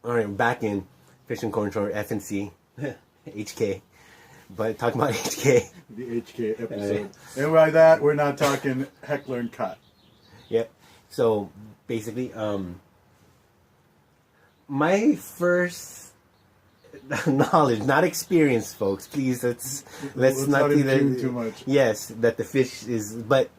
All right, back in Fish and Corn Shore, FNC, HK. But talking about HK. The HK episode. And by that, we're not talking heckler and cut. Yep. So basically, my first knowledge, not experience, folks. Please, let's not do that too much. Yes, that the fish is, but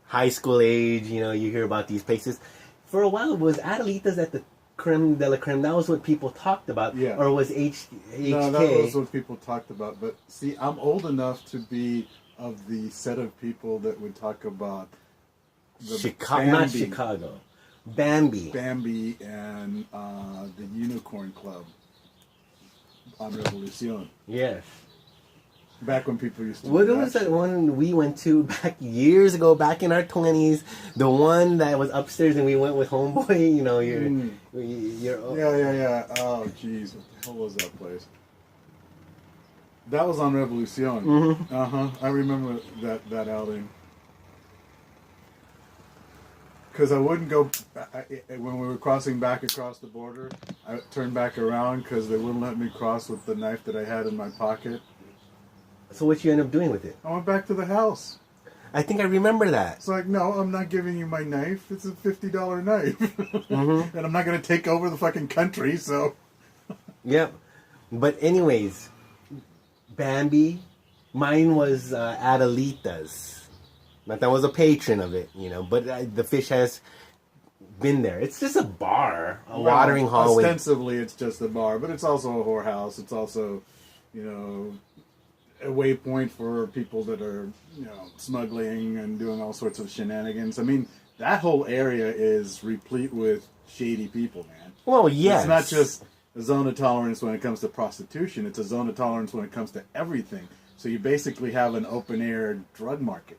high school age. You know, you hear about these places. For a while, was Adelita's at the creme de la creme? That was what people talked about. Yeah. Or was HK? No, that was what people talked about. But see, I'm old enough to be of the set of people that would talk about not Chicago. Bambi and the Unicorn Club on Revolucion. Yes. Back when people used to. What was that one we went to back years ago, back in our 20s? The one that was upstairs and we went with Homeboy. You know, you're Yeah. Oh, jeez, what the hell was that place? That was on Revolucion. Mm-hmm. I remember that outing. Because I wouldn't go, when we were crossing back across the border, I turned back around because they wouldn't let me cross with the knife that I had in my pocket. So what you end up doing with it? I went back to the house. I think I remember that. It's like, no, I'm not giving you my knife. It's a $50 knife. Mm-hmm. And I'm not going to take over the fucking country, so. Yep. But anyways, Bambi, mine was Adelita's. Like, I was a patron of it, you know, but the fish has been there. It's just a bar, watering hole. Ostensibly, it's just a bar, but it's also a whorehouse. It's also, you know, a waypoint for people that are, you know, smuggling and doing all sorts of shenanigans. I mean, that whole area is replete with shady people, man. Well, yes. It's not just a zone of tolerance when it comes to prostitution. It's a zone of tolerance when it comes to everything. So you basically have an open-air drug market.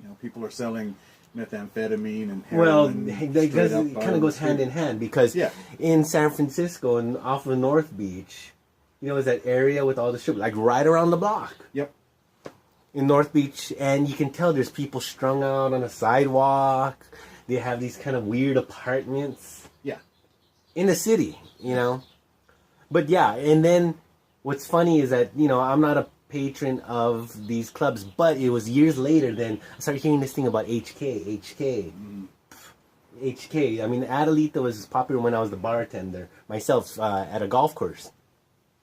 You know, people are selling methamphetamine and heroin. Well, it kind of goes hand in hand because in San Francisco and off of North Beach, you know, is that area with all the strip, like right around the block. Yep. In North Beach, and you can tell there's people strung out on the sidewalk. They have these kind of weird apartments. Yeah. In the city, you know. But yeah, and then what's funny is that, you know, I'm not a patron of these clubs, but it was years later then I started hearing this thing about HK. I mean, Adelita was popular when I was the bartender myself at a golf course.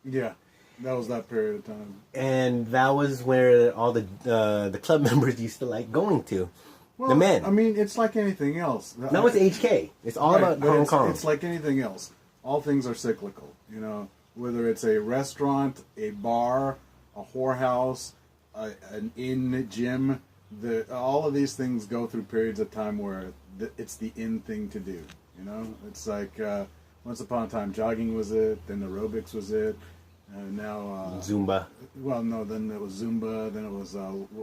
Yeah, that was that period of time. And that was where all the club members used to like going to. Well, the men. I mean, it's like anything else. No, it's HK. It's all about Hong Kong. It's like anything else. All things are cyclical. You know, whether it's a restaurant, a bar, a whorehouse, an inn, gym, all of these things go through periods of time where it's the in thing to do. You know, it's like once upon a time jogging was it, then aerobics was it, now Zumba. Well, no, then it was Zumba, then it was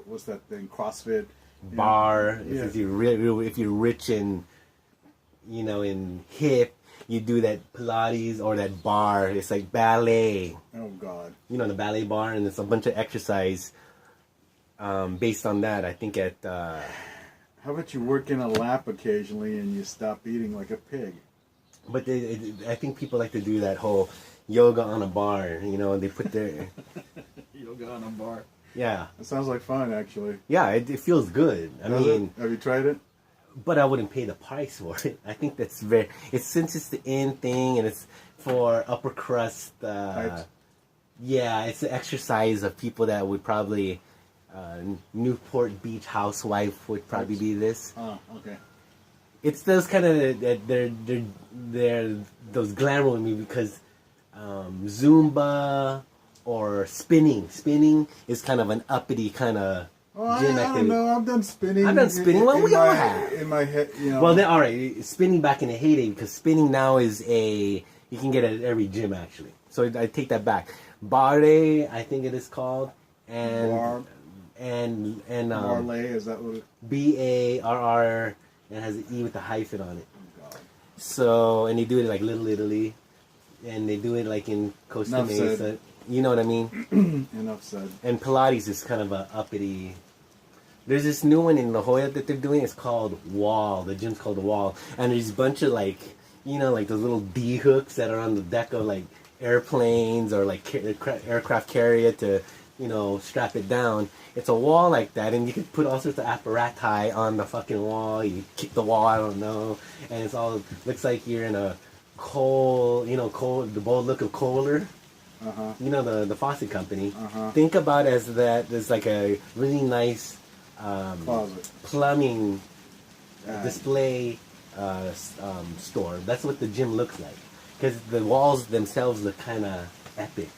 what's that thing, CrossFit, bar. If you're rich and, you know, in hip, you do that Pilates or that bar. It's like ballet. Oh, God. You know, the ballet bar, and it's a bunch of exercise based on that. I think at... How about you work in a lap occasionally and you stop eating like a pig? But I think people like to do that whole yoga on a bar. You know, they put their... Yoga on a bar. Yeah. It sounds like fun, actually. Yeah, it feels good. I mean... Have you tried it? But I wouldn't pay the price for it. I think that's since it's the in thing and it's for upper crust. Yeah, it's the exercise of people that would probably Newport Beach housewife would probably be this. Oh, okay. It's those kind of they're those glamour with me because Zumba or spinning. Spinning is kind of an uppity kind of. Well, I don't know. I've done spinning. Well, we all have. In my head, you know. Well, then, all right. Spinning back in the heyday, because spinning now is you can get it at every gym, actually. So I take that back. Barre, I think it is called. And Barley, is that what it... Barr, and it has an E with the hyphen on it. Oh, God. So, and they do it like Little Italy. And they do it like in Costa Mesa. You know what I mean? Enough said. And Pilates is kind of a uppity. There's this new one in La Jolla that they're doing. It's called Wall. The gym's called The Wall. And there's a bunch of like you know, like those little D hooks that are on the deck of like airplanes or like aircraft carrier to, you know, strap it down. It's a wall like that, and you can put all sorts of apparati on the fucking wall. You kick the wall, I don't know, and it's all looks like you're in a the bold look of Kohler. You know, the faucet company. Think about it as that there's like a really nice Closet. plumbing display store. That's what the gym looks like, because the walls themselves look kind of epic.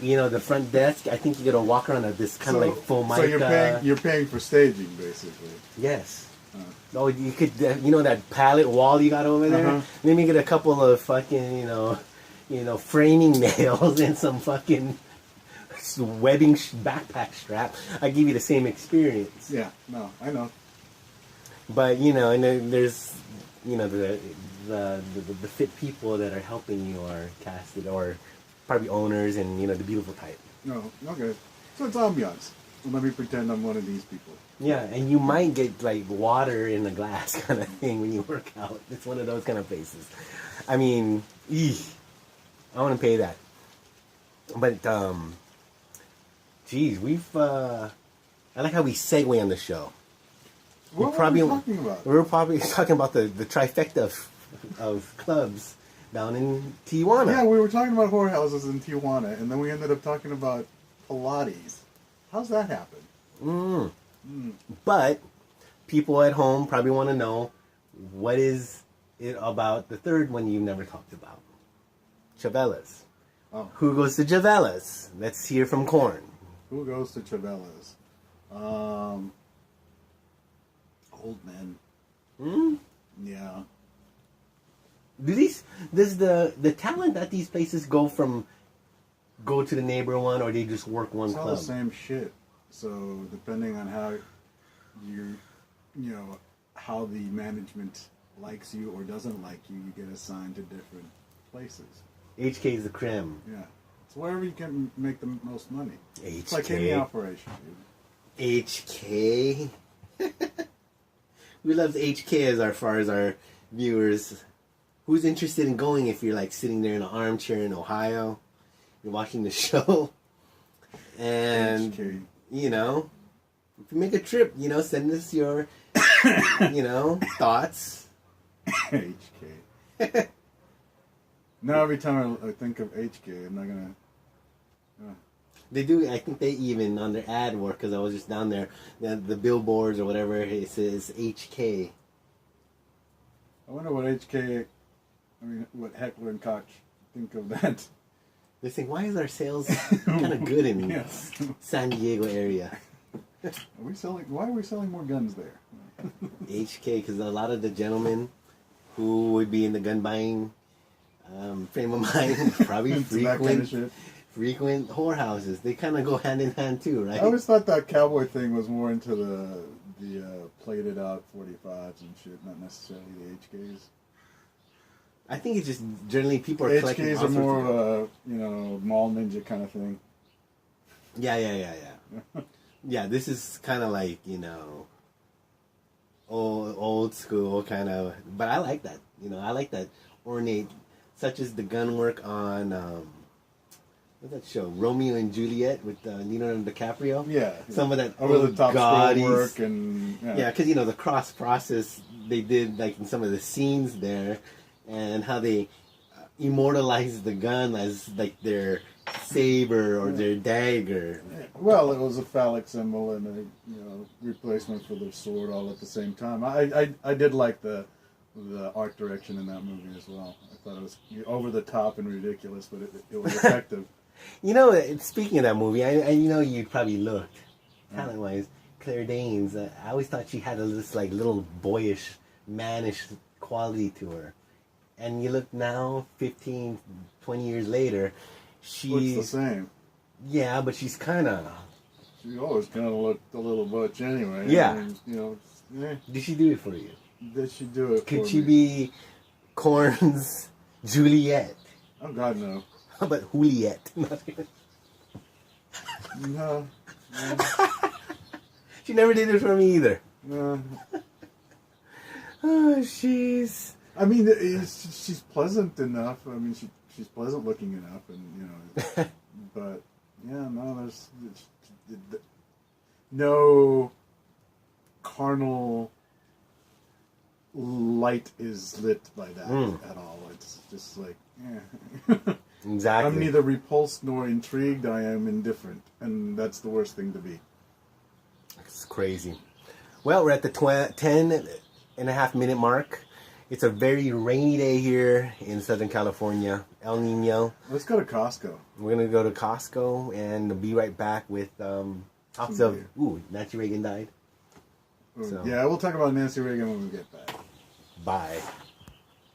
You know, the front desk, I think you gotta walk around at this kind of like formica. So you're paying for staging, basically. Yes. Oh, you could, you know, that pallet wall you got over there. Then you get a couple of fucking, you know, framing nails and some fucking webbing backpack strap. I give you the same experience. Yeah. No, I know. But you know, and then there's, you know, the fit people that are helping you are casted, or probably owners, and you know, the beautiful type. No, okay. So it's ambiance. Well, let me pretend I'm one of these people. Yeah, and you might get like water in a glass kind of thing when you work out. It's one of those kind of places. I mean, I want to pay that. But geez, I like how we segue on the show. What were we talking about? We were probably talking about the trifecta of clubs down in Tijuana. Yeah, we were talking about whorehouses in Tijuana, and then we ended up talking about Pilates. How's that happen? But people at home probably want to know, what is it about the third one you've never talked about? Chavelas. Oh. Who goes to Chavelas? Let's hear from Corn. Who goes to Chavelas? Old men. Yeah. Does the talent at these places go to the neighbor one, or they just work one It's all club? the same shit. So depending on how how the management likes you or doesn't like you, you get assigned to different places. HK is the creme. Yeah. It's wherever you can make the most money. HK. It's like any operation, dude. HK. We love HK as far as our viewers. Who's interested in going if you're like sitting there in an armchair in Ohio, you're watching the show, and HK. you know, if you make a trip, you know, send us your, you know, thoughts. HK. Now every time I think of HK, I'm not gonna. They do. I think they even on their ad work, because I was just down there, the billboards or whatever, it says HK. I wonder what Heckler and Koch think of that. They think, why is our sales kind of good in Yes. San Diego area? Why are we selling more guns there? HK, because a lot of the gentlemen who would be in the gun buying frame of mind probably It's that kind of shit. frequent whorehouses. They kind of go hand in hand too, right? I always thought that cowboy thing was more into the plated out 45s and shit, not necessarily the HKs. I think it's just generally people are collecting. HKs are more of a mall ninja kind of thing. Yeah. Yeah, this is kind of like, old school kind of, but I like that. I like that ornate, such as the gun work on what's that show, Romeo and Juliet with Leonardo DiCaprio. Yeah, some of that over the top gaudy work and because the cross process they did like in some of the scenes there, and how they immortalized the gun as like their saber or their dagger. Well, it was a phallic symbol and a replacement for the sword all at the same time. I did like the art direction in that movie as well. I thought it was over the top and ridiculous, but it was effective. Speaking of that movie, I you probably looked talent wise. Claire Danes, I always thought she had this like little boyish, mannish quality to her. And you look now, 15, 20 years later, she's Looks the same. Yeah, but she's kind of. She always kind of looked a little butch anyway. Yeah. I mean, Did she do it for you? Did she do it? Could for she me? be Korn's Juliet? Oh God, no. How about Juliet? No. She never did it for me either. No. Oh, jeez. I mean, she's pleasant enough. I mean, she's pleasant looking enough, and but yeah, no, there's no carnal light is lit by that at all. It's just like, Exactly. I'm neither repulsed nor intrigued. I am indifferent, and that's the worst thing to be. It's crazy. Well, we're at the 10.5-minute mark. It's a very rainy day here in Southern California. El Nino. Let's go to Costco. We're going to go to Costco and be right back with talks of, Nancy Reagan died. So. Yeah, we'll talk about Nancy Reagan when we get back. Bye.